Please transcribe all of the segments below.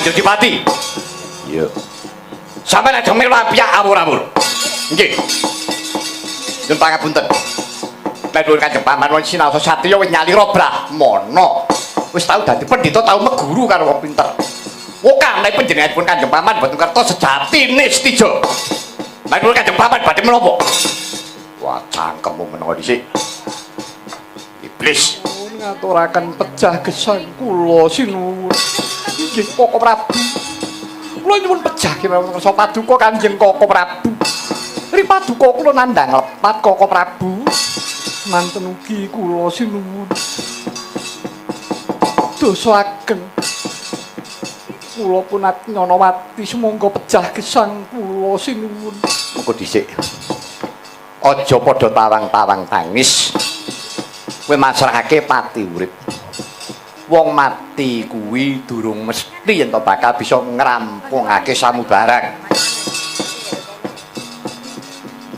Kanjeng Dipati. Iya. Sampeyan aja melu piyak awur-awur. Nggih. Nyuwun pangapunten. Nuwun Kanjeng Paman wong sinaosa satriya wis nyalira Brahmana. Wis tau dadi pendhita, tau meguru karo wong pinter. Wokah menawi panjenenganipun Kanjeng Paman boten kerta sejatine Setija. Nuwun Kanjeng Paman badhe menapa? Wah, cangkemmu menawa dhisik. Iblis ngaturaken pejah gesang kula sinuwun. Inggih Koko Prabu. Kula nyuwun pejah kira kersa paduka Kanjeng Koko Prabu. Ripaduka kula nandhang lepat Koko Prabu. Manten ugi kula sinuwun. Dosa ageng. Kula pun Atnyanawati sumangga pejah gesang kula sinuwun. Mengko dhisik. Aja padha tawang-tawang tangis. Kowe masrahake pati urip. Wong mati kuwi durung mesti yen to bakal bisa ngrampungake samubarang.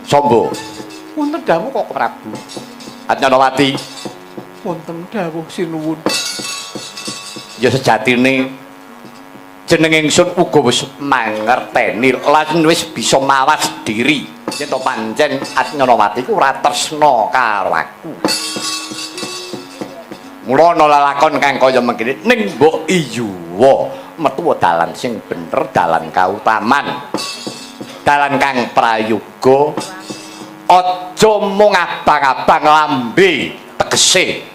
Sombo. Wonten dawuh kok Prabu. Atnyanawati. Wonten dawuh sinuwun. Ya sejatine jeneng ingsun uga wis mangerteni lan wis bisa mawas diri. Yen to pancen Atnyanawati ku ora tresna karo aku. Mula ana lelakon kang kaya mengkene ning mbok iyuwa metu dalan sing bener, dalan kautaman. Dalan kang prayoga aja mung abang-abang lambe tegese.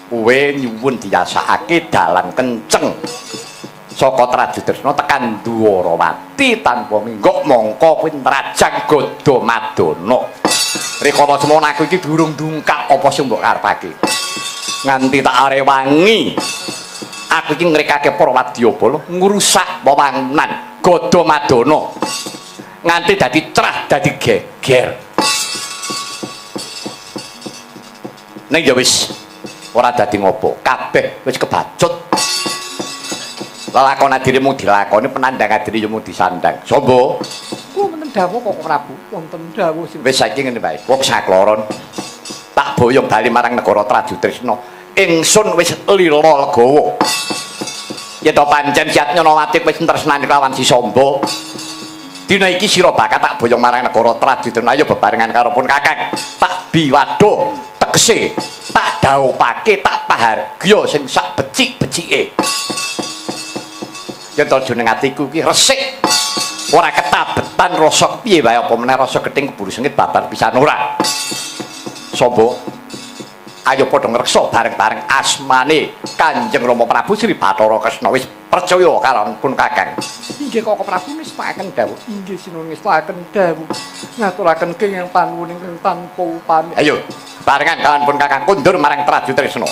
Kowe nyuwun diyasakake dalan kenceng saka Tradutresna tekan Dwarawati tanpa minggok mongko kowe nrajang Gadamadana. Rikala semono aku iki durung dungkak apa sing mbok karepake. Nganti tak arewangi aku iki ngrekake para wadyabala ngrusak wewangunan Gadamadana. Nganti dadi cerah, dadi geger. Ning ya wis ora dadi ngopo, kabeh wis kebacut. Lelakon dirimu dilakoni, penandang diri mu disandang. Sombo. Wonten dawuh kok Prabu, wonten dawuh sing wis saiki ngene wae. Wong sakloron tak boyong bali marang negara Tradutresna. Ingsun wis lila legawa. Yen to pancen Si Atnyanawati wis tresnani lawan si Sombo. Dina iki sira bakal tak boyong marang negara Tradutresna ayo bebarengan karo pun Kakang. Tak biwado tegese tak dhawuhake tak pahargya sing sak becik-becike. Yen to jeneng atiku ki resik. Ora ketabetan rasa piye wae apa meneh rasa gething keburu sengit babar pisan ora. Sombo. Ayo padha ngreksa bareng-bareng asmane Kanjeng Rama Prabu Sri Bathara Kresna wis percaya karo pun Kakang. Inggih Koko Prabu ngestakaken dawuh. Inggih sinuwun ngestakaken dawuh. Ngaturaken kenging panuwun ingkang tanpa upami. Ayo barengan kalian pun Kakang kundur marang Tradutresna.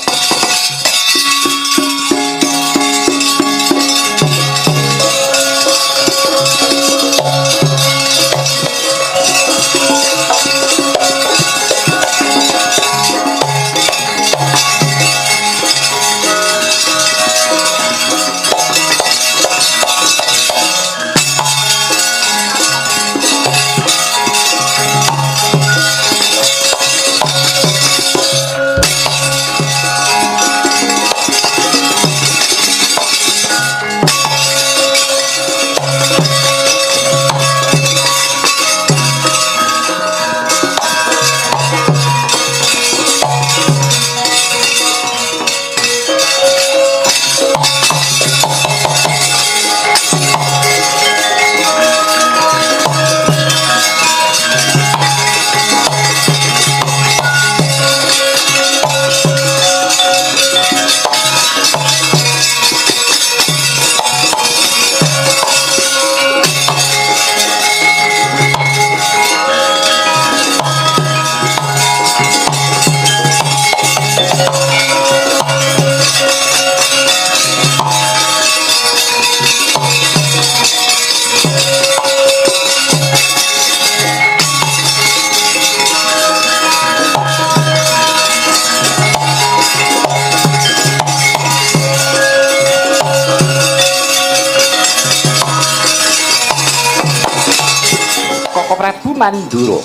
Mandura.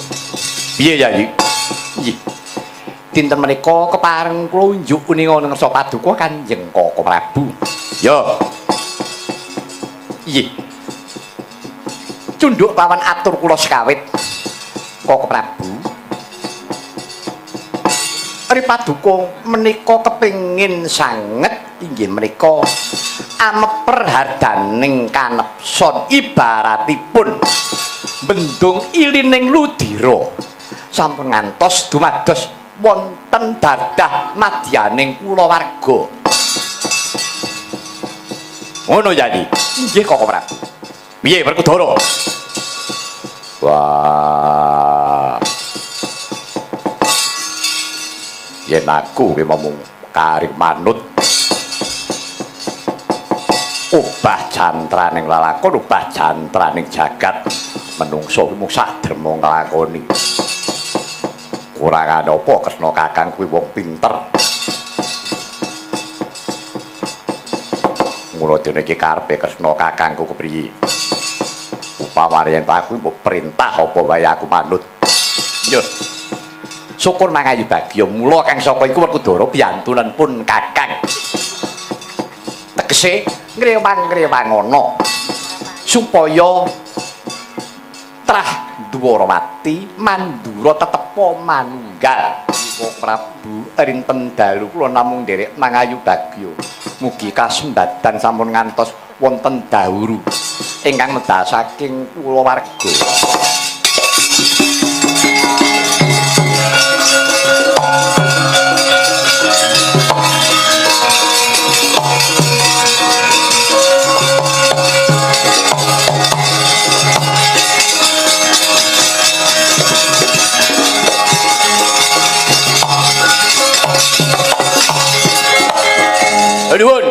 Piye Yayi? Nggih. dinten menika kepareng kula unjuk kuninga ngersa paduka Kanjeng Koko Prabu. Ya. Iya. Cunduk pawan atur kula sekawit. Koko Prabu. Ari paduka menika kepengin sanget inggih menika ameper hardaning kanepson ibaratipun bendung ilining ludira sampun ngantos dumados wonten dadah madyaning kulawarga. Ngono jadi. Nggih Koko Prabu. Piye Werkudara? Wah. Yen aku ki momong kari manut ubah jantraning lalakon, ubah jantraning jagat menungso mung sadherma nglakoni. Ora ana apa Kresna Kakang kuwi wong pinter. Mula dene iki karepe Kresna Kakangku kepriye? Upamane yen aku mbok perintah apa wae aku manut. Yo. Syukur mangayu bagya mula kang saka iku Werkudara piyantunan pun Kakang. Tegese ngrewang-ngrewangana supaya trah Dwarawati Mandura tetepa manunggal. Koko Prabu rinten dalu kula namung nderek mangayu bagya. Mugi kasembadan sampun ngantos wonten dahuru ingkang medal saking kulawarga.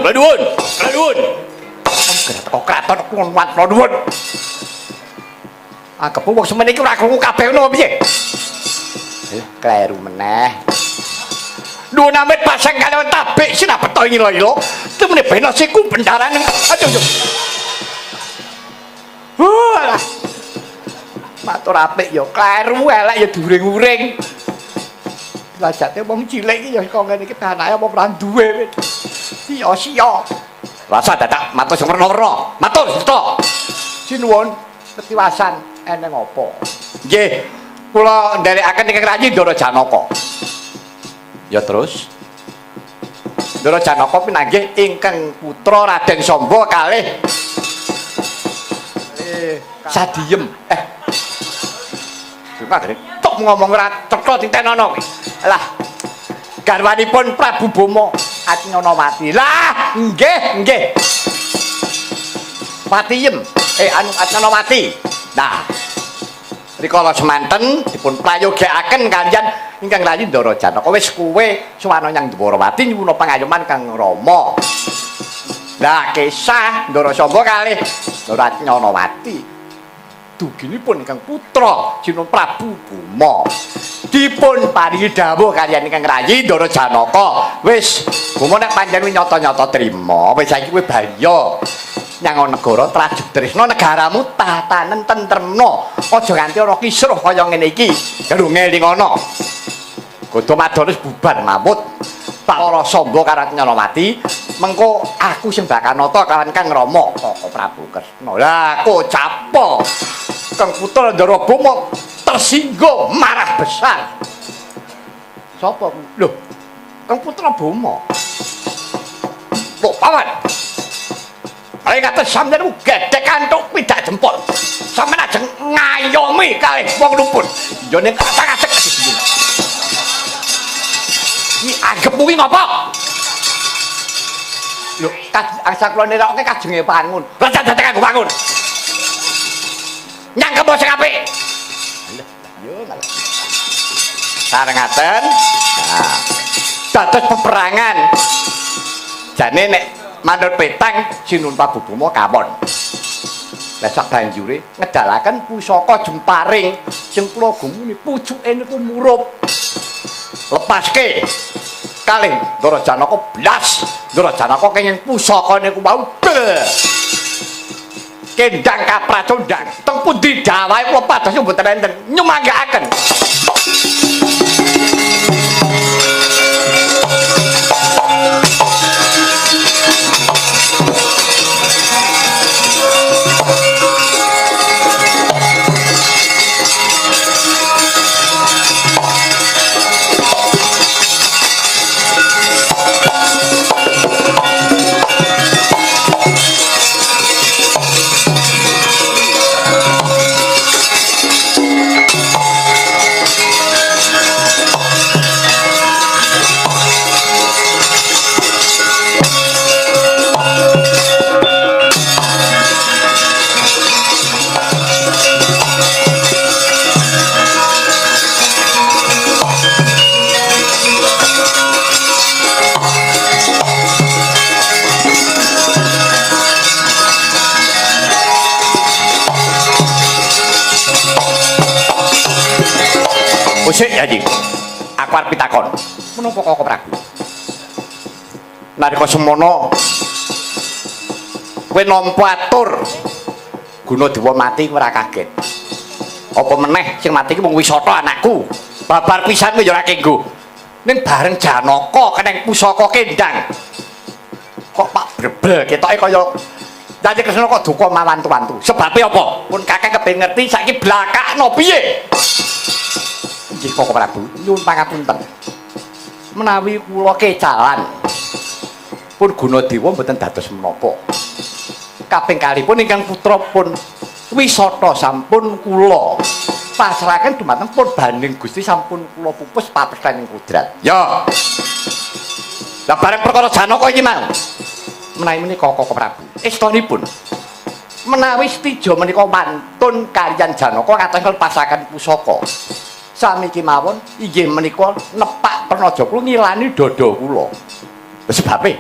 Laduun. Kok kraton kuat laduun. Anggep wong semene iki ora krungu kabeh ngono piye? Kleru meneh. Duwe namit pasang kalian tabik sinabeta ngilo-ilo. Temene bena siku bendaran. Aduh. Walah. Matur apik ya, kleru elek ya during-uring. Lajate wong cilik iki ya kok ngene iki anake apa ora duwe. Sia-sia. Rasa dadak matur sing werna-werna. Matur Sita. Sinuwun ketiwasan eneng apa? Nggih, kula nderekaken ingkang rayi Ndara Janaka. Ya terus. Ndara Janaka pinanggih ingkang putra Raden Samba kalih Sadiem. Tok ngomong ora cetha ditenono kuwi. Lah garwanipun Prabu Boma Atnyanawati. Lah, nggih. Patiem, Atnyanawati. Nah, rikala semanten dipun prayogakaken kaliyan ingkang rayi Ndara Janaka. Wis kuwe suwana nyang Dwarawati nyuwuna pangayoman kang Rama. Lah, kisah Ndara Samba kalih Ndara Atnyanawati. Duginipun ingkang putra Jinun Prabu Boma. Dipun paringi dawuh kaliyan ingkang rayi Ndara Janaka. Wis, Boma nek panjenengan nyata-nyata trima, wis saiki kowe bahaya. Nyang negara Trajutrisna negaramu tatanen tentremna. Aja nganti ana kisruh kaya ngene iki. Lho ngelingana. Godo madonis bubar mamut. Para Samba karo Atnyanawati, mengko aku sing bakal nata kawan Kang Rama Koko Prabu Kresna. Lah kocapa. Kang putra Ndara Boma tersinggung marah besar. Sapa? Lho, Kang putra Boma. Kok pawan? Ayo kata sampeyan gedhe kanthuk pidak jempol. Sampeyan ajeng ngayomi kalih wong luput. Yo nek kacak-kacak iki. Iki anggep kuwi ngopo? Lho, asal kula nerokke kajenge pangun. Lah dadak aku pangun. Nyangkep sing apik. Yo ngalah. Sarengaten. Nah, dados peperangan. Jane nek manut petang Jinun Prabu Boma kawon. Lah sak banjure ngedalaken pusaka jemparing sing kula gumuni pucuke niku murup. Lepaske kalih Ndara Janaka blas. Ndara Janaka kenging pusaka niku mau kendang kapracondang teng pundi dawahe kula pados mboten enten nyumanggaaken. sik Yayi. Aku arep pitakon. Menapa Koko Prabu? Nalika semono kowe nampa atur Gunadewa mati ora kaget. Apa meneh sing mati ki mung Wisata anakku. Babar pisan kowe ya ora kenggo. Ning bareng Janaka keneng pusaka kendang. Kok Pak Brebel ketoke kaya Dadi Kresna kok duka mawantu-wantu. Sebabe apa? Pun Kakang kepengin ngerti saiki blakakno piye? Nggih Koko Prabu, nyuwun pangapunten. Menawi kula kecalan pun Gunadewa mboten dados menapa. Kaping kalipun ingkang putra pun Wisata sampun kula pasrahaken dumateng pun banding Gusti sampun kula pupus papesaning kudrat. Ya. Lah bareng perkara Janaka iki mau. Menawi menika Koko Prabu estanipun menawi setija menika mantun kaliyan Janaka kados lepasaken pusaka sami kemawon inggih menika nepak Pernaja kula ngilani dada kula sebabe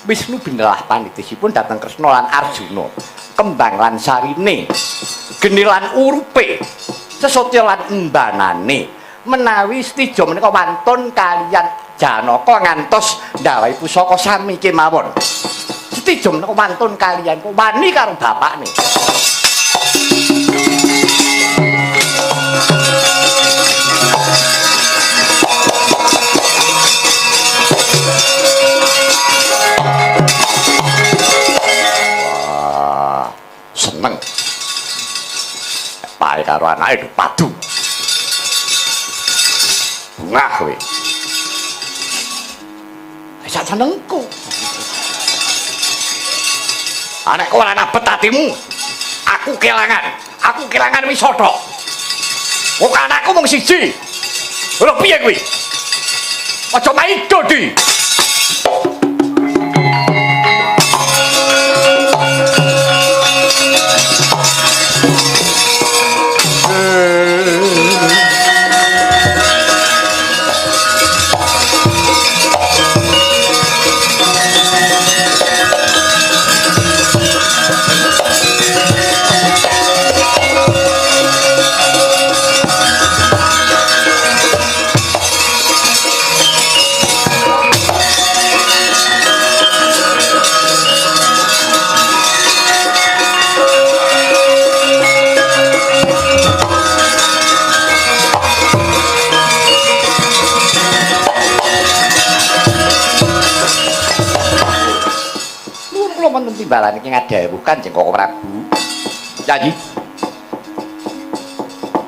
Wisnu bindelah panitisipun dhateng Kresna lan Arjuna kembang lan sarine geni lan urupe sesotya lan embanane menawi setija menika mantun kaliyan Janaka ngantos ndawahi pusaka sami kemawon. Setija menika mantun kaliyan wani karo bapakne. Wah, seneng. Pae karo anake padu. Bungah kowe. Sak senengku. Anak ora nabet atimu. Aku kelangan Wisata. Wong anakku mung siji. Lho piye kuwi? Aja maido di. Timbalan iki ngadhawuh Kanjeng Koko Prabu. Yayi.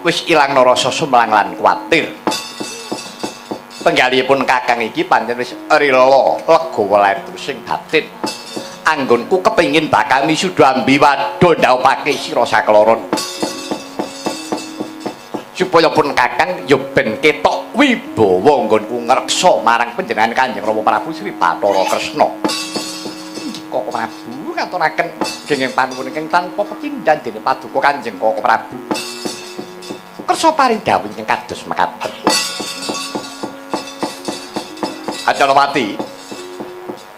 Wis ilang rasa sumelang lan kuwatir. Penggalihipun Kakang iki pancen wis rila legawa lair sing batin. Anggonku kepengin bakal misuda ambiwada ndhaupake sira sakloron. Supaya pun Kakang ya ben ketok wibawa nggonku ngreksa marang panjenengan Kanjeng Rama Prabu Sri Bathara Kresna. Koko Prabu ngaturaken denging panuwun ingkang tanpa pepindhan dening Paduka Kanjeng Koko Prabu. Kersa paring dawuh ingkang kados mekaten. Ajalawati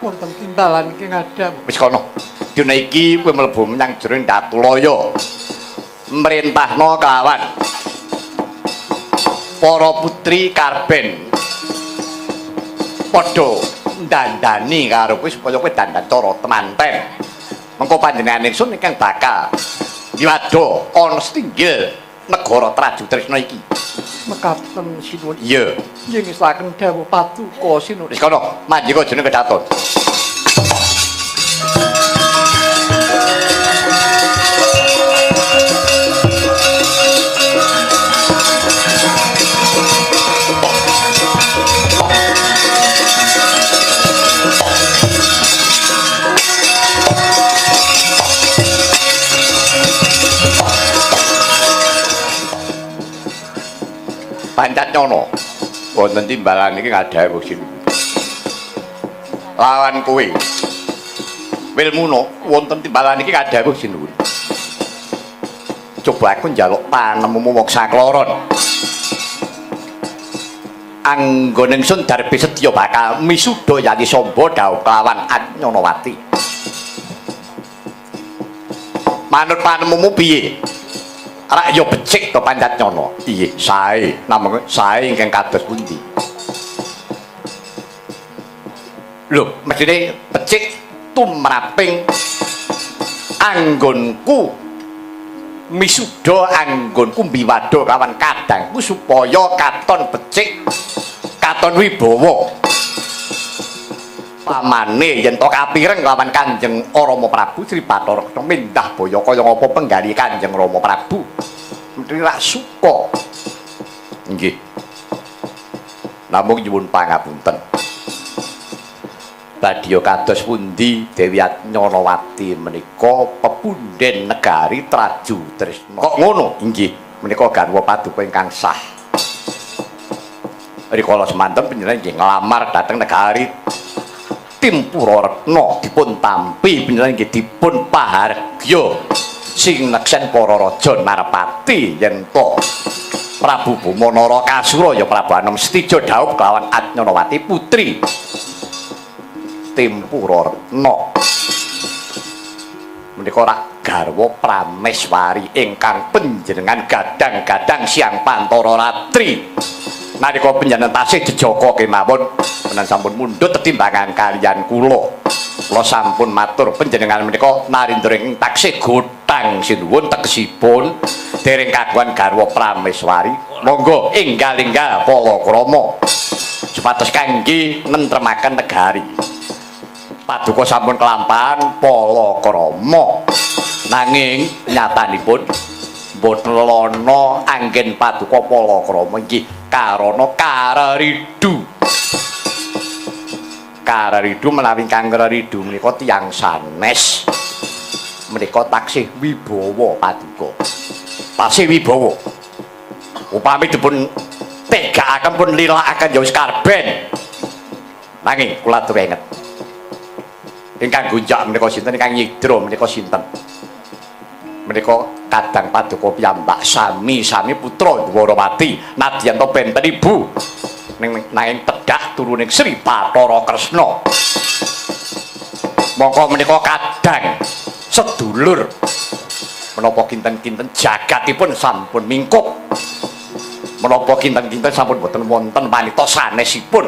wonten timbalan iki ngadham. Wis kono. Dina iki kowe mlebu menyang jero Datulaya. Mrentahna kawan para putri Karben padha dandani karo kowe supaya kowe dandan cara temanten. Mengko panjenengan ingsun ingkang bakal nyuwada ana setinggil negara Traju Tresna iki. Mekaten sinuwun. Iya. Yen ngesaken dawuh Paduka sinuwun. Wis kono, manjika jeneng Kedaton. Pancatnyana wonten timbalan iki ngadhawuh sinuwun. Lawan kowe Wilmuna wonten timbalan iki ngadhawuh sinuwun. Coba aku njaluk panemumu moksa kloron. Anggon ingsun Darbi Setya bakal misuda Yati Samba dawuh kelawan Anyanawati. Manut panemumu piye? rak yo becik to Pancatnyana. Iye, sae. Namung sae ingkang kados pundi? Lho, mestine becik tumraping anggonku misuda anggonku mbiwada kawan kadangku supaya katon becik katon wibawa pamane yen to kapireng lawan Kanjeng Rama Prabu Sri Bathara mindah baya kaya ngapa penggali Kanjeng Rama Prabu mesti rak suka nggih namung nyuwun pangapunten badya kados pundi Dewi Atnyanawati menika pepunden negari Traju Tresna kok ngono inggih menika garwa paduka ingkang sah rikala semanten panjenengan nggih nglamar dhateng negari Timpura Retna dipun tampi panjenengan nggih dipun pahargya sing neksen para raja Narpati yen to Prabu Boma Narakasura ya Prabu Anom Setija dhaup kelawan Atnyanawati putri Timpura Retna menika rak garwa Prameswari ingkang panjenengan gadang-gadang siang Pantara Ratri nalika panjenengan tasih jejaka kemawon menawi sampun mundhut tetimbangan kaliyan kula sampun matur panjenengan menika narindra ing taksih gotang sinuwun tegesipun dereng kagungan garwa Prameswari monggo enggal-enggal palakrama supados kangge nentremaken negari paduka sampun kelampahan palakrama nanging nyatanipun boten lono anggen paduka palakrama inggih karana kararidu menawi kang kararidu menika tiyang sanes menika taksih wibawa paduka tasih wibawa upami dipun tegakaken pun lilakaken ya wis karben nanging kula atur inget ingkang gunjak menika sinten ingkang nyidra menika sinten menika kadang paduka piyambak sami putra Dwarawati nadyan to benten ibu nanging pedhah turuning Sri Bathara Kresna mongko menika kadang sedulur menapa kinten-kinten jagatipun sampun mingkup menapa kinten-kinten sampun boten wonten wanita sanesipun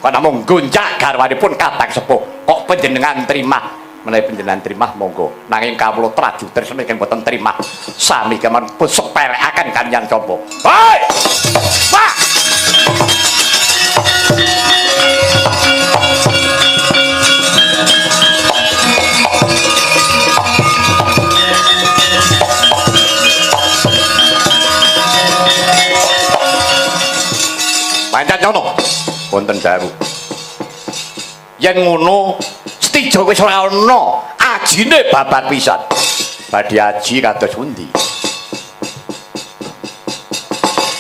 kok namung gonjak garwanipun kadang sepuh kok panjenengan terima menawi panjenengan terima monggo nanging kawula Traju Tresna ingkang boten terima sami keman pun sepelekaken kaliyan coba hei Pak Pancatnyana wonten dawu yen ngono Setija wis ora ana ajine babat pisan badhe aji kados pundi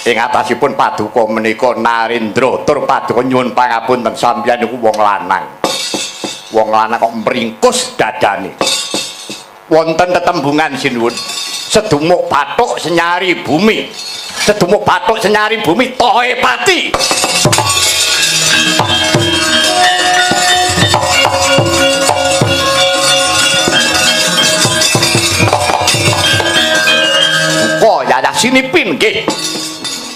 ing atasipun paduka menika Narendra tur paduka nyuwun pangapunten sampeyan niku wong lanang kok mringkus dadane wonten tetembungan sinuwun sedumuk bathuk senyari bumi tohe pati yayah sinipin nggih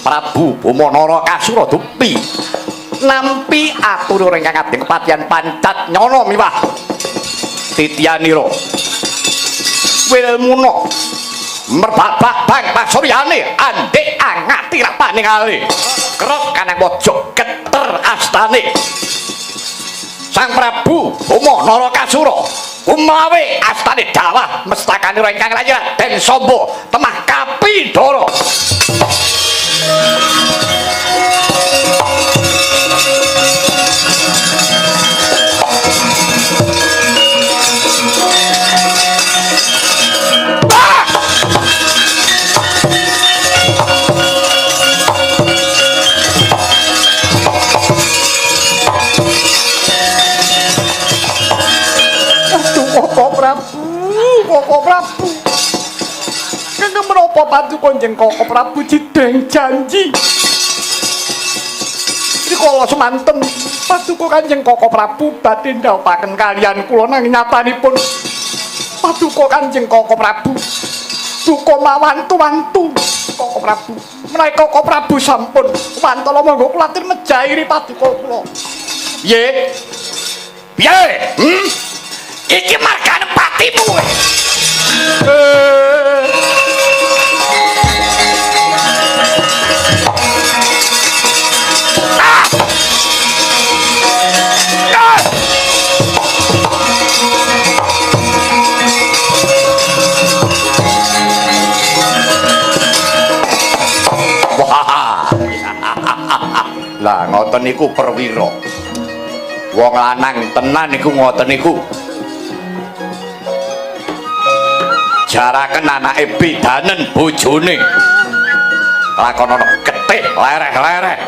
Prabu Boma Narakasura dupi nampi atur ingkang ageng kepatihan Pancatnyana miwah tityanira wilmuna merbabak bang pasuryane andhek angati rapane kali kerep kanang pojok geter astane Sang Prabu Boma Narakasura umawe astane dawah mestakanira ingkang raya den samba temah kapidara Koko Prabu kene menapa paduka njeng Koko Prabu dideng janji rikala semanten paduka Kanjeng Koko Prabu badhe ndhawuhaken kaliyan kula nanging nyatanipun paduka Kanjeng Koko Prabu duka mawantu-wantu Koko Prabu. Menawi Koko Prabu sampun wantala monggo kula atur mejahi paduka kula. Piye? Piye? Iki margane patimu. Lah ngoten niku perwira. Wong lanang tenan niku ngoten niku. Jaraken anake bidanen bojone. Lakon ana getih lereh-lereh.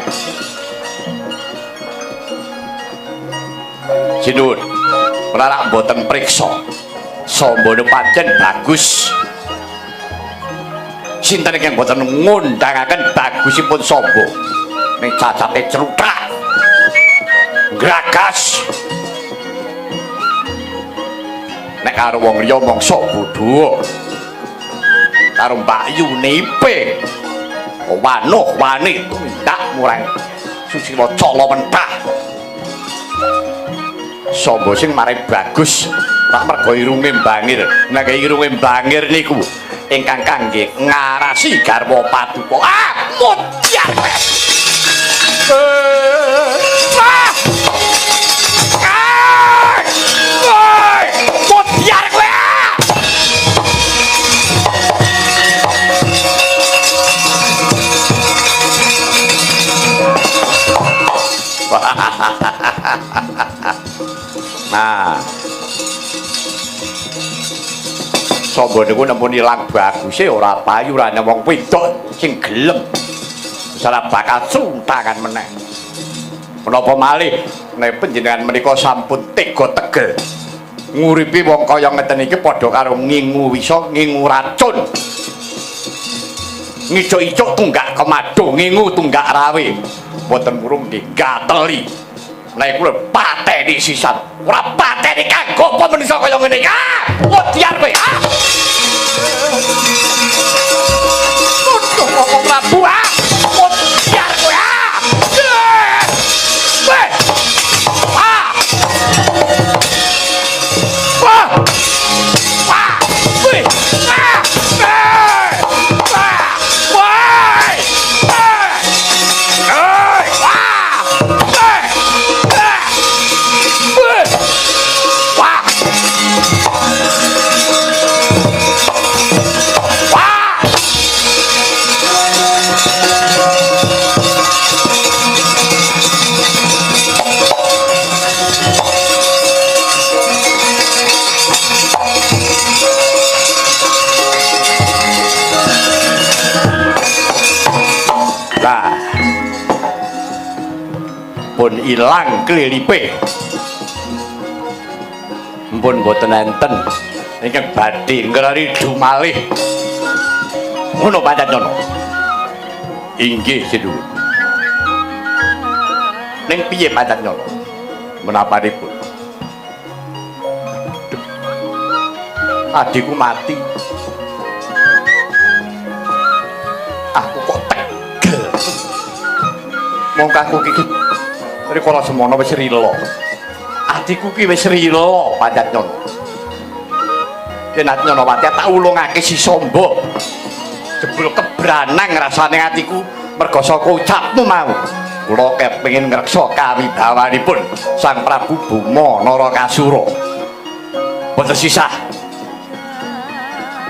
Jinun, ora mboten priksa. Sambane pancen bagus. Sinten ingkang mboten ngundangaken bagusipun Samba. Ning cacate cerutak. Gragas. Nek karo wong liya mangsa bodho. Karo Mbak Yunipe. Wanuh wani tundak murang susila cala mentah. Samba sing marai bagus tak mergo irunge bangir. Nek irunge bangir niku ingkang kangge ngarasi garwa paduka. Mutiar. Mutiar kowe. Nah, Samba niku nemu ilang baguse ora payu ora wong wedok sing gelem. Salah bakal suntangan meneh. Menapa malih nek panjenengan menika sampun tega tegel. Nguripi wong kaya ngeten iki padha karo ngingu wisa, ngingu racun. Ngicuk-icuk tunggak kemado, ngingu tunggak rawe. Mboten murung nggih gateli. Nek kula pateni sisan, ora pateni kanggo apa menungso kaya ngene iki. Mutiar kowe. Tutuk kok Prabu. Mutiar kowe. Pun ilang klilipe. Mpun boten enten ingkang badhe ngraridu malih. Ngono Pandjana. Inggih Sinuwun. Ning piye Pandjana? Menapanipun? Adikku mati. Aku kok tegel. Mongko aku iki rikala semono wis rila. Adikku ki wis rila Pandjana. Yen Nyanawati tak ulungake si Samba. Jebul kebranang rasane atiku merga saka ucapmu mau. Kula kepengin ngreksa kawibawanipun Sang Prabu Bima Narakasura. Boten sisah.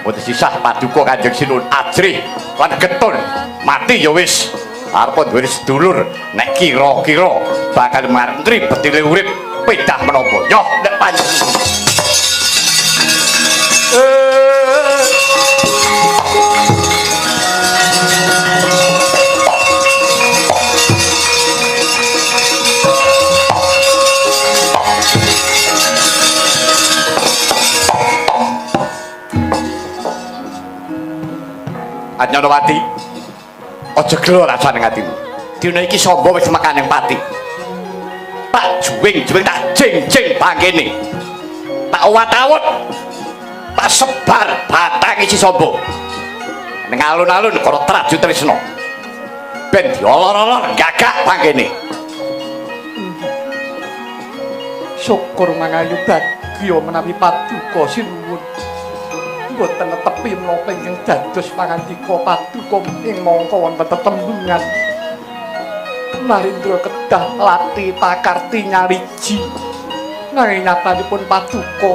Boten sisah paduka Kanjeng Sinuwun ajrih lan getun. Mati ya wis. Arep duwe sedulur nek kira-kira bakal mantri betile urip pedah menapa. Yo nek panjenengan Nyanawati, aja gelo rasane atimu. Dina iki Samba wis mekaning pati. Tak juwing tak jeng-jeng bangkene. Tak uwat-awut. Tak sebar batang isi Samba. ning alun-alun Negara Traju Tresna. Ben diolor-olor gagak pangkene. Syukur mangayu bagya menawi paduka sinuwun. Mboten netepi menapa ingkang dados pangandika paduka ing mangka wonten tetembungan. Narendra kedah lati pakarti nyariji. Nanging nyatanipun paduka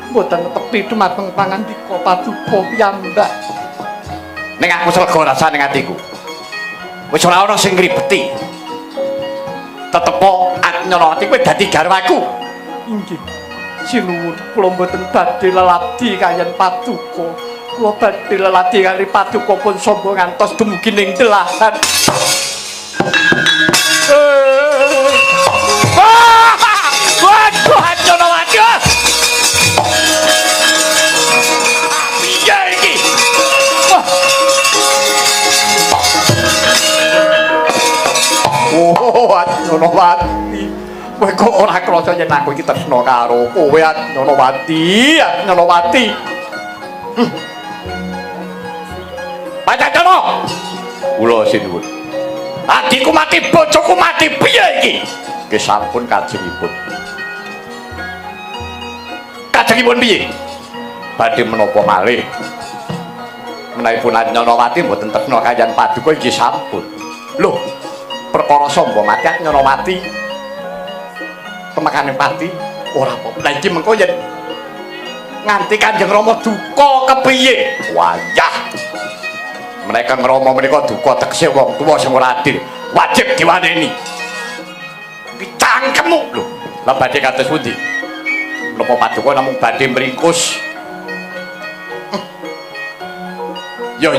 mboten netepi dumateng pangandika paduka piyambak. Ning aku slega rasane atiku. Wis ora ana sing ngribeti. Tetepo Anyanawati kowe dadi garwaku. Inggih. Sinuwun kula mboten badhe leladi kaliyan paduka. Kula badhe leladi kali paduka pun samba ngantos dumugi ning delahan. Waduh, Anyanawati. Piye iki? Oh, Anyanawati. Kowe kok ora krasa yen aku iki tresna karo kowe, Anyanawati, Anyanawati. Pancacana. Kula sinuwun. Adiku mati, bojoku mati, piye iki? Nggih sampun kajengipun. Kajengipun piye? Badhe menapa malih? Menahipun Anyanawati mboten tresna kaliyan paduka nggih sampun. Lho, perkara samba mati Anyanawati. Temakane pati ora apa. Lah iki mengko yen nganti Kanjeng Rama duka kepiye? Wayah. Mereka ngrama menika duka tekse wong tuwa sing ora adil. Wajib diwaneni. Dicangkemmu lho. Lah badhe kados pundi? Menapa paduka namung badhe mringkus? Yo,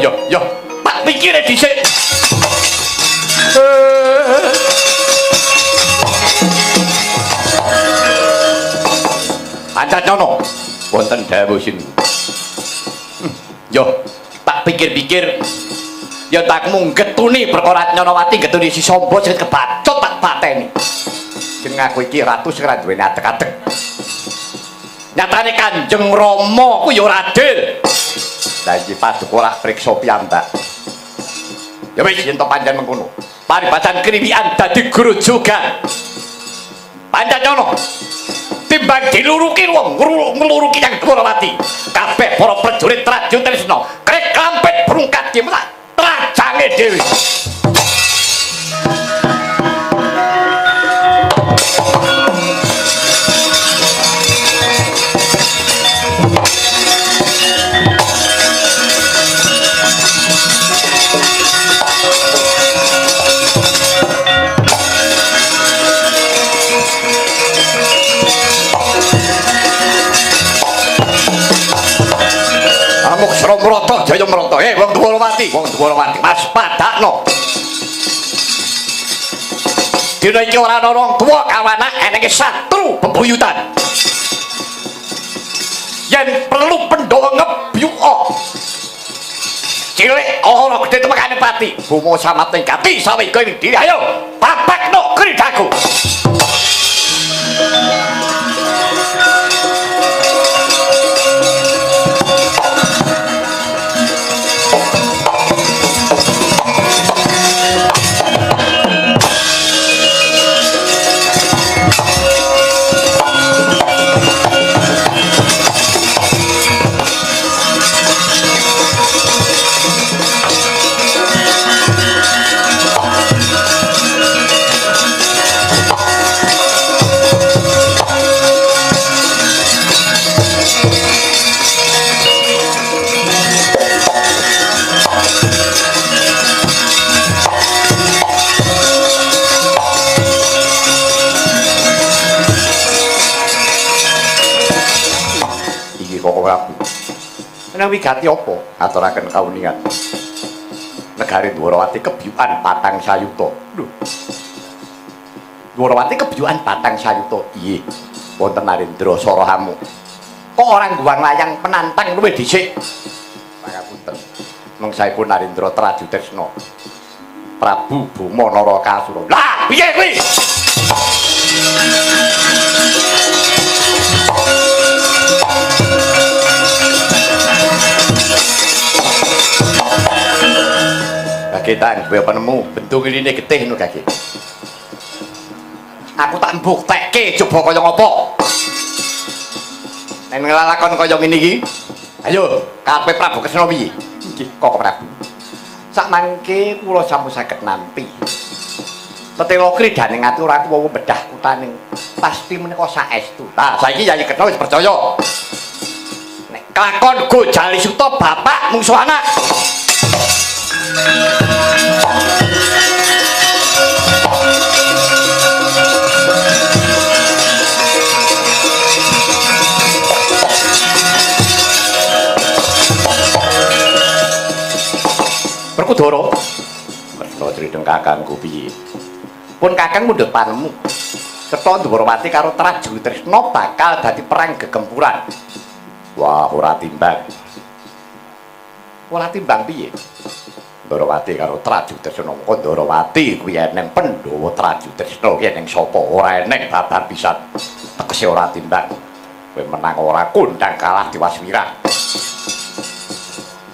tak pikire dhisik. Pancacana wonten dawuh sin. Yo, tak pikir-pikir ya tak mung getuni perkara Anyanawati getuni si Samba sing kebacut tak pateni. Jeneng aku iki ratu sing ora duweni adeg-adeg. Nyatane Kanjeng Rama ku ya ora adil. Lah iki paduka ora priksa piyambak. Ya wis yen to pancen mengkono. Paribasan kriwikan dadi grojogan. Pancacana timbang diluruki wong ngluruki yang Dwarawati kabeh para prajurit Traju Tresna krek kampet brungkat dimlak trajange dhewe. Mrata Jaya Mrata. Wong Dwarawati, Mas padakno. Dina iki ora ana wong tuwa kawanak enenge satru bebuyutan. Yen perlu Pandhawa ngebyuka. Cilik ora gedhe temekane pati. Bumo samating gati sawega ing diri. Ayo, papakno kridaku. Nang wigati apa aturaken kauningan negari Dwarawati kebyukan patang sayuta. Lho, Dwarawati kebyukan patang sayuta. Iye, wonten Narendra Sarahamu. Kok orang guwang layang penantang luwih dhisik. Pangapunten. Mengsaipun Narendra Traju Tresna. Prabu Boma Narakasura. Lah, piye kuwi? Getang, kowe penemu bentuk ini getih ngono kaki. Aku tak mbuktekke coba kaya ngopo. Nek nglakon kaya ngene iki. Ayo, kabeh Prabu Kresna piye? Nggih, Koko Prabu. Sak mangke kula sampun saged nampi. Tetela kridane ngaturaken wong bedah kutaning pasti menika saestu. Nah, saiki Yayi Kresna wis percaya. Nek kelakon go Jali Suta bapak mungsuh anak. Berkudara. Kresna criteng kakangku piye? Pun kakang mundhut panemu. Setha Ndwarawati karo Traju Tresna bakal dadi perang gegempuran. Wah, ora timbang. Ora timbang piye? Ndwarawati karo Traju Tresna. Ndwarawati kuwi eneng Pandhawa, Traju Tresna kuwi eneng sapa? Ora eneng babar pisan. Tegese ora timbang. Kowe menang ora kondang kalah diwaswirah.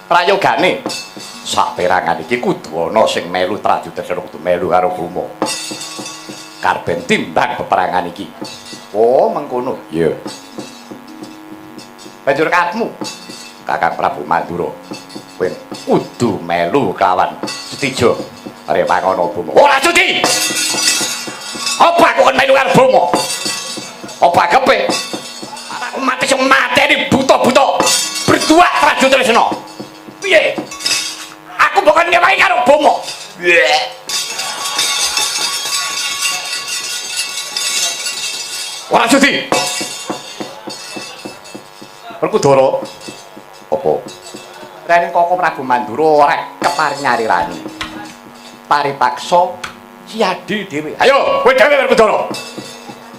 Prayogane sak perangan iki kudu ana sing melu Traju Tresna kudu melu karo Bima. Karben timbang peperangan iki. Oh, mengkono. Iya. Banjur katmu, Kakang Prabu Mandura. Kowe kudu melu kawan Setija. Arep pangono Bima. Ora sudi. Apa kok melu karo Bima? Apa kepe? Aku mati sing mateni buta-buta. Berdua Traju Tresna. Piye? Aku bakal ngewahi karo Bima. Ora sudi. Berkudara. Apa? Rene Koko Prabu Mandura ora keparing nyarirani. Paripaksa siadi dhewe. Ayo, kowe dhewe Berkudara.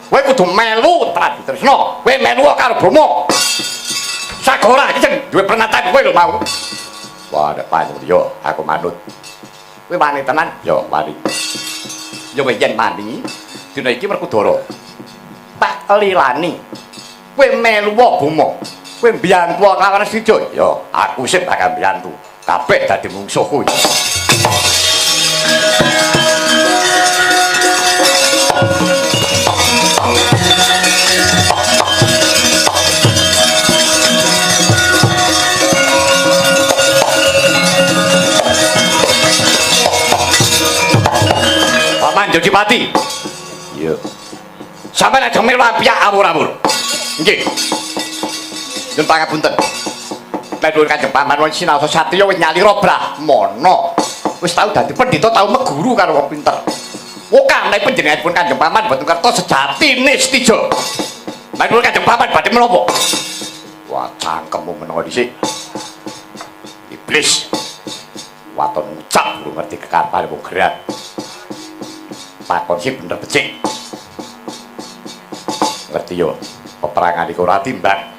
Kowe kudu melu Traju Tresna. Kowe melu karo Bima. Sagora iki sing duwe pernatan kowe lho mau. Wah, nek panjenengan yo aku manut. Kowe wani tenan? Yo, wani. Yo yen mani, dina iki Werkudara. Tak lilani. Kowe melu Bima. Kowe mbiyantu kelawan Setija. Yo, aku sing bakal mbiyantu. Kabeh dadi mungsuh kuwi. Paman Jodipati. Iya. Sampeyan aja melu piyak awur-awur. Nggih. Nyuwun pangapunten. Nek nuwun Kanjeng Paman wong sinau satriya wis nyalira Brahmana. Wis tau dadi pendhita, tau meguru karo wong pinter. Wokah nek panjenenganipun Kanjeng Paman boten kerta sejatine Setija. Nek nuwun Kanjeng Paman badhe menapa? Wah, cangkemmu menawa dhisik. Iblis. Waton ngucap lu ngerti kekarepane wong gerak. Pakon sing bener becik. Ngerti yo, peperangan iku ora timbang.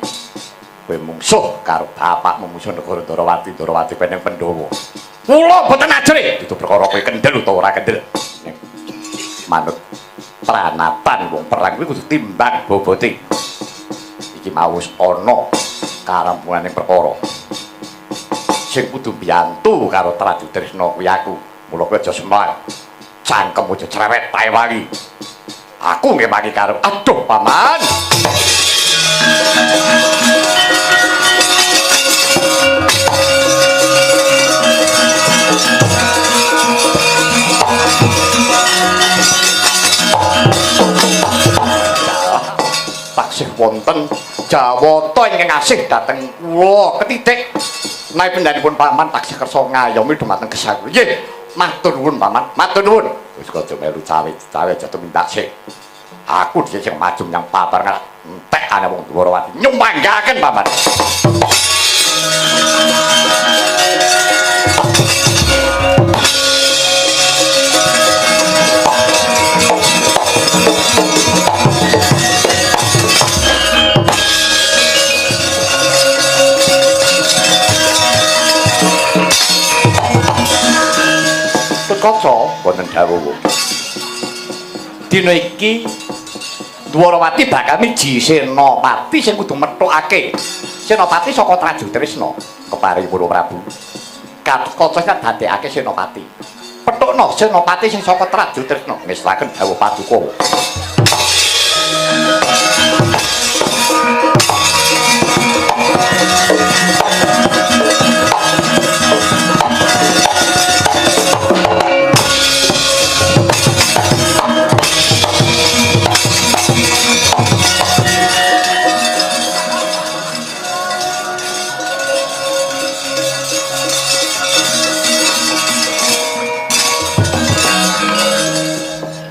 Kowe mungsuh karo bapak mungsuh negara Ndwarawati, Ndwarawati peneng Pandhawa. Kula boten ajri, itu perkara kowe kendel utawa ora kendel. Manut pranatan wong perang kuwi kudu timbang bobote. Iki mau wis ana karampunane perkara. Sing kudu mbiyantu karo Traju Tresna kuwi aku. Mula kowe aja semar. Cangkem aja cerewet tae wangi. Aku ngewangi karo aduh paman. Taksih wonten jawata ingkang asih dhateng kula ketitik. Menawi pendhanipun paman taksih kersa ngayomi dhumateng gesang. Nggih. Matur nuwun paman, matur nuwun. Wis aja melu cawe-cawe aja tumindak sik. Aku dhisik sing maju nyang paparan entek ana wong Ndwarawati nyumbanggaken paman. Kaca wonten dawuh. Dina iki Ndwarawati bakal miji Senapati sing kudu methukake. Senapati saka Traju Tresna keparing para Prabu. Gatotkaca kan dadekake senopati. Petukno senopati sing saka Traju Tresna ngeslaken dawuh Paduka.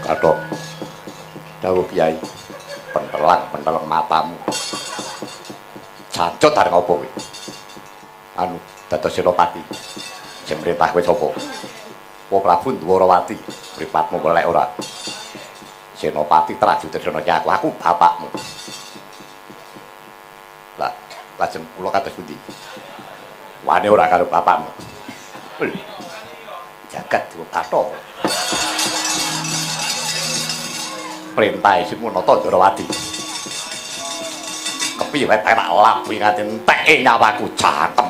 Kathok dawuh Kyai pentelak matamu jancuk arep apa kowe anu dados senopati sing mrintah kowe sapa apa Prabu Dwarawati mripatmu melek ora senopati Traju Tresna aku bapakmu lah lajeng kula kados pundi wani ora karo bapakmu jagat diwo Kathok perintah isi Munata Dwarawati kepiye wae tak labuhi nganti enteke nyawaku cakem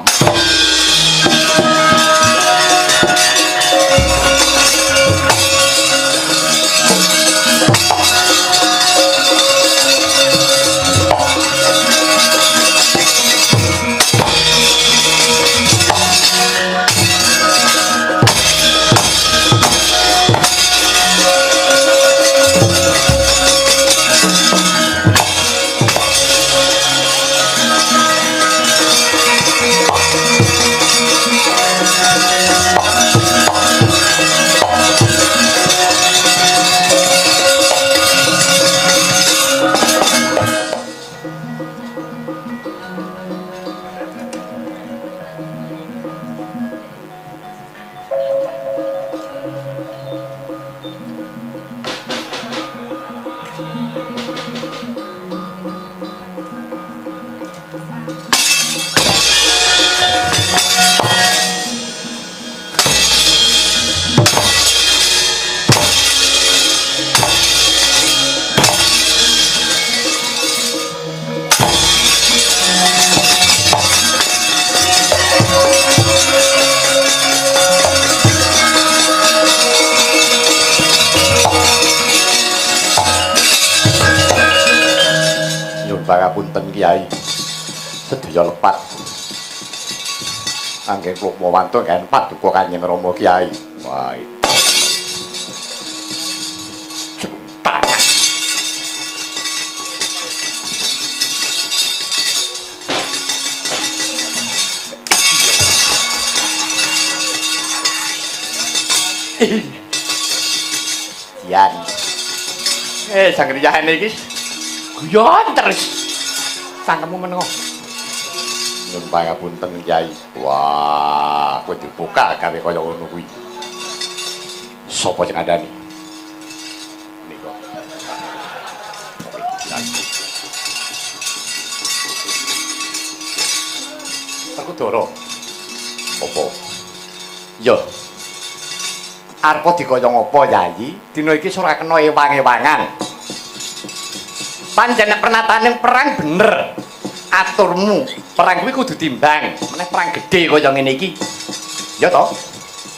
Pangapunten Kyai sedaya lepat anggen kula mawantu kan Paduka Kanjeng Rama Kyai wae Yan sang riyane iki guyon terus sangkemu menengo nyun pangapunten Kyai wah kowe dibuka gawe kaya ngono kuwi sapa sing ngandani nika Werkudara apa ya arep dikaya ngapa Yayi dina iki ora kena ewang-ewangan panjenengan pernataning perang bener aturmu perang kuwi kudu timbang meneh perang gedhe kaya ngene iki ya toh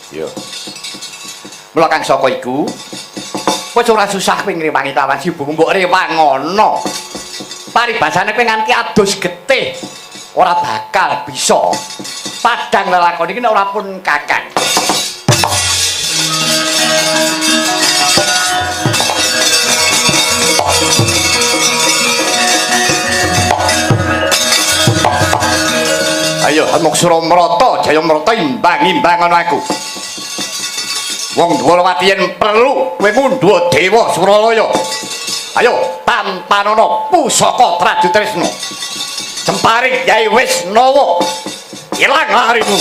ya mula kang saka iku kowe ora susah kowe ngrewangi kawan sibumu mbok rewangono paribasane kowe nganti adus getih ora bakal bisa padang lelakon iki nek ora pun kakang ayo Muksura Mrata Jayamrata imbang-imbang ana aku wong Dwarawati yen perlu kowe ngundhuwa dewa Suralaya ayo tampanana pusaka Traju Tresna Jemparing Yai Wisnawa ilang larimu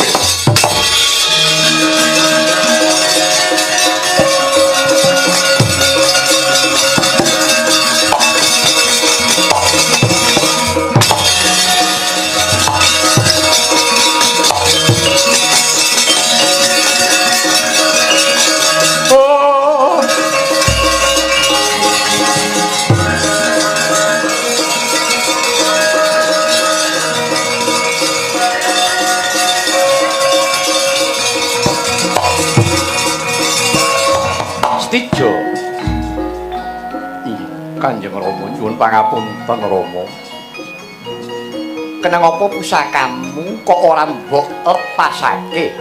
Iya, Kanjeng Rama nyuwun pangapunten Rama. Kenang apa pusakamu kok ora mbok lepasake?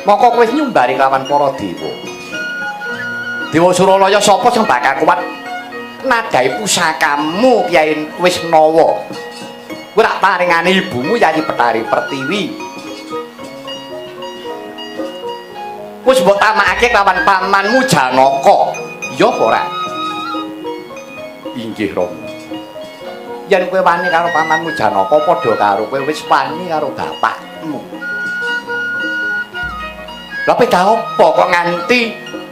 Moko kowe nyumbari lawan para dewa. Dewa Suralaya sapa sing bakal kuat nadai pusakamu Kyai Wisnawa? Kowe rak paringane ibumu Yayi Betari Pertiwi. Wis mbok tamakake lawan pamanmu Janaka. Ya apa ora? Inggih, Rama. Yen kowe wani karo pamanmu Janaka padha karo kowe wis wani karo bapakmu. Lha peda apa kok nganti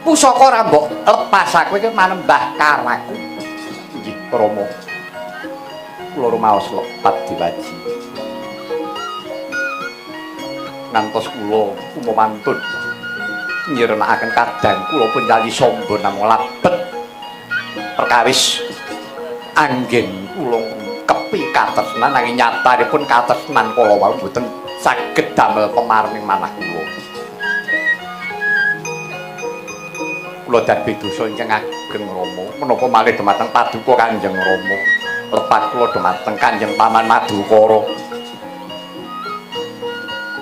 pusaka ora mbok lepas kowe iki manembah karaku. Nggih, Rama. Kula rumaos lepat diwaji. Ngantos kula umumantun nyirenakaken kadang kula pun nyali sombo namung labet perkawis anggen kula kepi katresnan nanging nyatanipun katresnan kala wau mboten saged damel pemarning manah kula. Kula dadi dosa ingkang ageng Rama, menapa malih dumateng paduka Kanjeng Rama. Lepat kula dumateng Kanjeng Paman Madukara.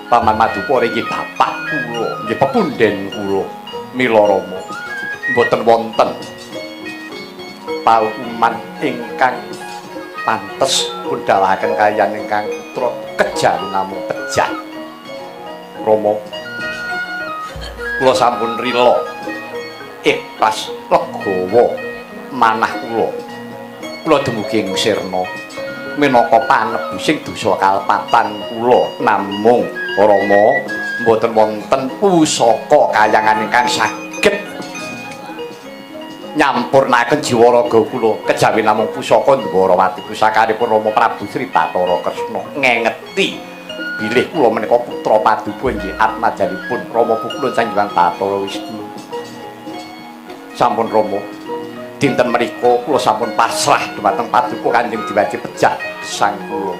Paman Madukara iki bapak kula, nggih pepunden kula. Mila Rama, mboten wonten paukuman ingkang pantes kundhalaken kaliyan ingkang putra kejawi namung pejah. Rama, kula sampun rila ikhlas legawa manah kula. Kula dumugi ing sirna minangka panebusing dosa kalpatan kula, namung Rama mboten wonten pusaka kayangan ingkang saged nyampurnaken jiwa raga kula kejawi namung pusaka Dwarawati pusakanipun Rama Prabu Sri Bathara Kresna ngengeti bilih kula menika putra paduka inggih atmajanipun Rama Pukulun Sang Hyang Bathara Wisnu. Sampun Rama, dinten menika kula sampun pasrah dhumateng paduka Kanjeng Diwaji Pejah gesang kula.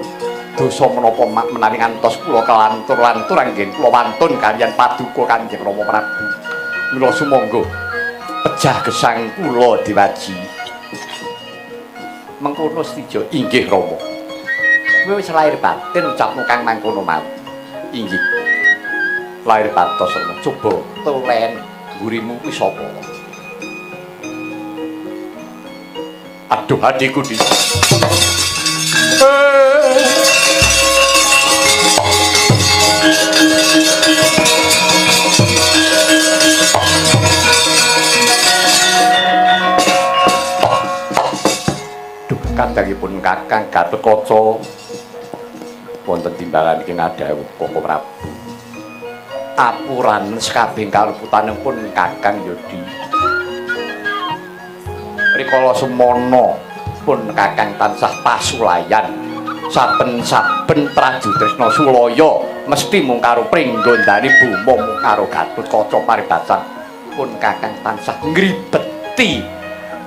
Dosa menapa menawi ngantos kula kelantur-lantur anggen kula wantun kaliyan paduka Kanjeng Rama Prabu. Mila sumangga pejah gesang kula Diwaji. Mengkono stijo inggih Rama. Kowe wis lair batin ucapmu kang mangkono mau. Inggih. Lair batos Rama. Coba tulen gurimu kuwi sapa? Aduh adikku di. Duh kadangipun Kakang Gatotkaca wonten timbangan iki ngadhawuh Koko Prabu. Apuran sekabeh kaluputanipun Kakang Yodi. Rikala semana pun Kakang tansah pasulayan saben-saben Prajurit Tresna Sulaya mesti mung karo pringgondani buma mung karo Gatotkaca paribasan pun Kakang tansah ngribeti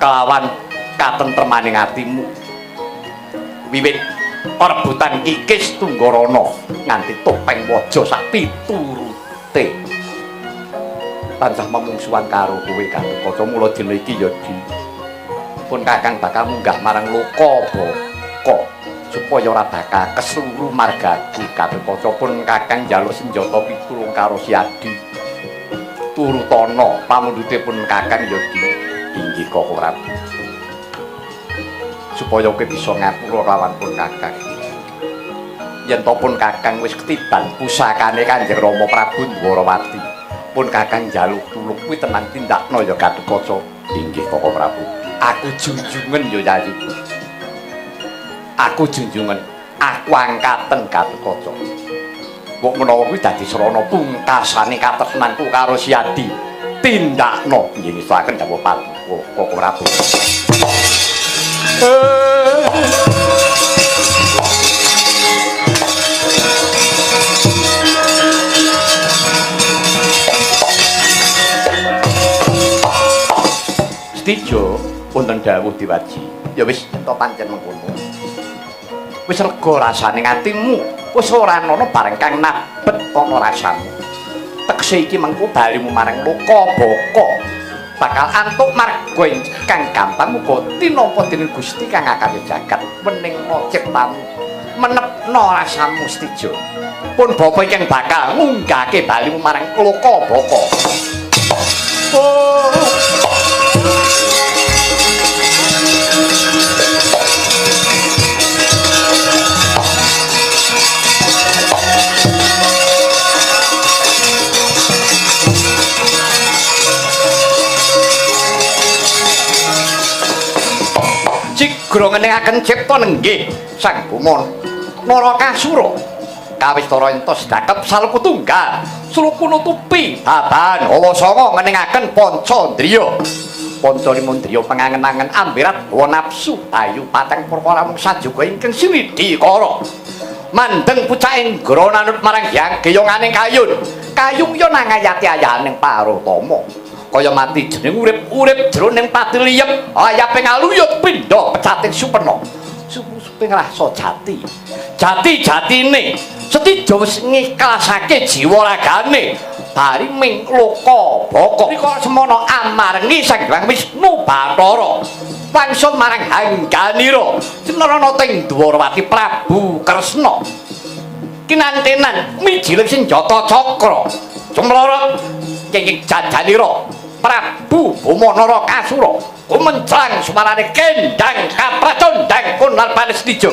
kelawan katentremaning atimu wiwit rebutan Kikis Tunggarana nganti topeng waja sak piturute tansah memungsuhan karo kowe Gatotkaca. Mula dina iki ya pun Kakang bakal munggah marang Lokabaka supaya ora bakal kesluru margaku. Gatotkaca pun Kakang njaluk senjata pitulung karo Si Adi turutana pamundhutipun Kakang Yodi. Inggih Koko Prabu, supaya kowe bisa ngapura lawan pun Kakang. Yen to pun Kakang wis ketiban pusakane Kanjeng Rama Prabu Dwarawati, pun Kakang njaluk tulung kuwi tenan tindakna ya Gatotkaca. Inggih Koko Prabu. Aku junjungan yo Yayi. Aku junjungan, aku angkaten Gatotkaca. Mbok menawa kuwi dadi srana pungkasane katresnanku karo Si Adi. Tindakna nggih ngesaken dawuh paduka Koko Prabu. Stijo wonten dawuh Diwaji. Ya wis ento pancen mengkono. Wis lega rasane atimu, wis ora ana bareng kang nabet ana rasamu. Tekse iki mengko balimu marang Lokabaka bakal antuk marga kang gampang muga tinampa dening Gusti kang akane jagat meningna ciptamu menepna rasamu stijo pun bapa ingkang bakal ngunggahke balimu marang loka baka oh. Cigra ngeningaken cipta nenggih Sang Buma Narakasura kawistara entos dakep saluku tunggal suluku nutupi baban hawa sanga ngeningaken Pancandriya Panca limandriya pangangen-angen ambirat hawa nafsu ayu pateng perkara mung sajuga ingkang sinidikara mandeng pucaking grananut marang Hyang Geyonganing kayung ya nangayati ayaning Parutama kaya mati jeneng urip jroning padiliyep ayaping aluyut pindha pecating supena suping rasa jati-jatine setija wis ngiklasake jiwa ragane bari ming loka baka rika semana amargi Sang Hyang Wisnu Bathara wangsul marang Hangganira cinarana ting Dwarawati Prabu Kresna kinantenan mijiling senjata cakra jumlorot kenging jajanira Prabu Buma Narakasura kumencang sumarane kendang kapracondang kunar panestijo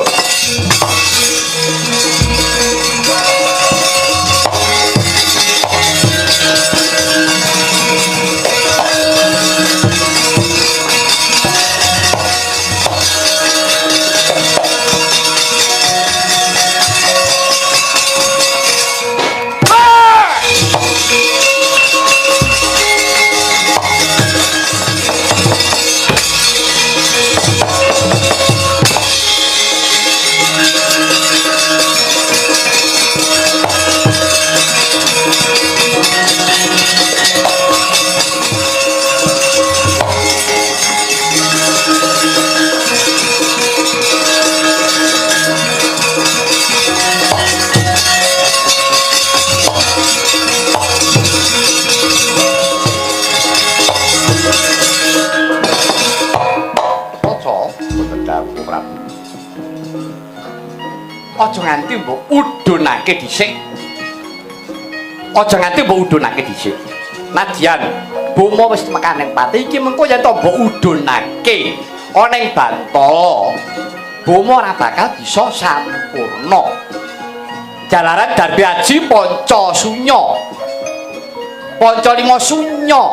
aja nganti mbok udunake dhisik nadyan Buma wis mekaning pati iki mengko yen to mbok udunake ana ing Bantala Buma ora bakal bisa sampurna jalaran Darbi Aji Pancalima Sunya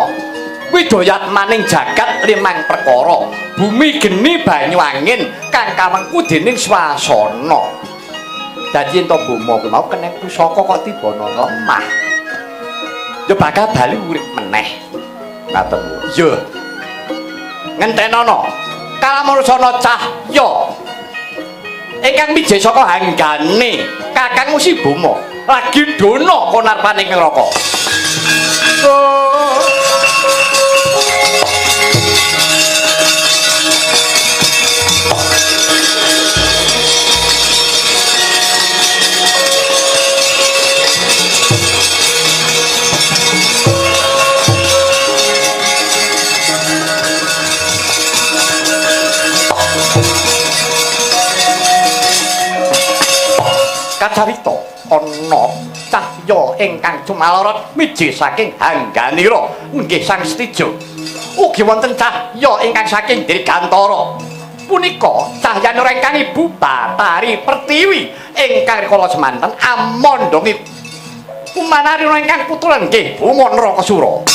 widayat maning jagat limang perkara bumi geni banyu angin kang kamengku dening swasana dadi ento Buma kuwi mau keneng pusaka kok tibana lemah ya bakal bali urip meneh ngaten ya ngentenana kalamursana cahya ingkang mijih saka hanggane kakangmu si Buma lagi dono konarpaning neraka kacarita ana cahya ingkang cumalorot mijih saking Hangganira nggih Sang Stijo ugi wonten cahya ingkang saking Dirgantara punika cahyanira ingkang Ibu Bathari Pertiwi ingkang rikala semanten amandhangi pumanarina ingkang putra nggih Buma Narakasura